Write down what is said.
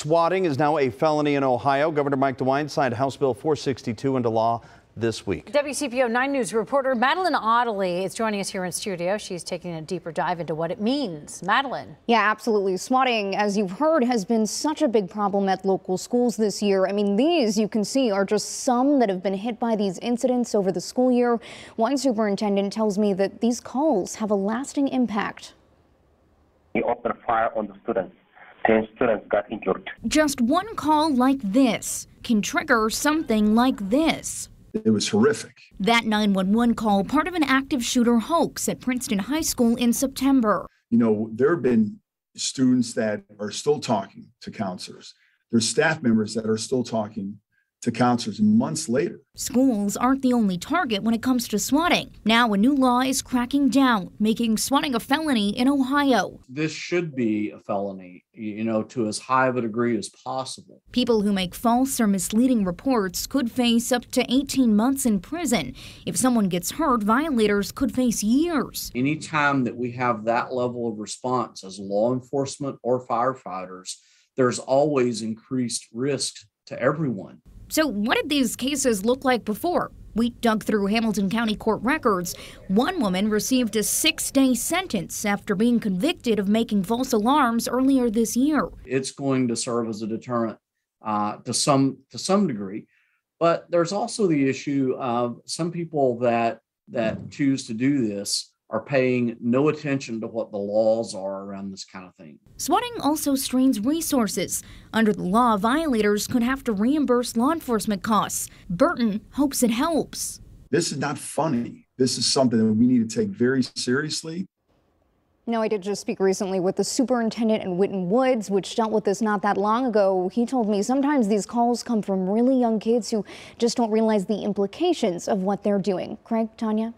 Swatting is now a felony in Ohio. Governor Mike DeWine signed House Bill 462 into law this week. WCPO 9 News reporter Madeline Audley is joining us here in studio. She's taking a deeper dive into what it means. Madeline. Yeah, absolutely. Swatting, as you've heard, has been such a big problem at local schools this year. I mean, these, you can see, are just some that have been hit by these incidents over the school year. One superintendent tells me that these calls have a lasting impact. He opened fire on the students. 10 students got injured. Just one call like this can trigger something like this. It was horrific. That 911 call, part of an active shooter hoax at Princeton High School in September. You know, there have been students that are still talking to counselors. There's staff members that are still talking to counselors months later. Schools aren't the only target when it comes to swatting. Now a new law is cracking down, making swatting a felony in Ohio. This should be a felony, to as high of a degree as possible. People who make false or misleading reports could face up to 18 months in prison. If someone gets hurt, violators could face years. Anytime that we have that level of response as law enforcement or firefighters, there's always increased risk to everyone. So what did these cases look like before? We dug through Hamilton County court records. One woman received a 6-day sentence after being convicted of making false alarms earlier this year. It's going to serve as a deterrent to some degree, but there's also the issue of some people that choose to do this are paying no attention to what the laws are around this kind of thing. Swatting also strains resources. Under the law, violators could have to reimburse law enforcement costs. Burton hopes it helps. This is not funny. This is something that we need to take very seriously. No, I did just speak recently with the superintendent in Winton Woods, which dealt with this not that long ago. He told me sometimes these calls come from really young kids who just don't realize the implications of what they're doing. Craig, Tanya?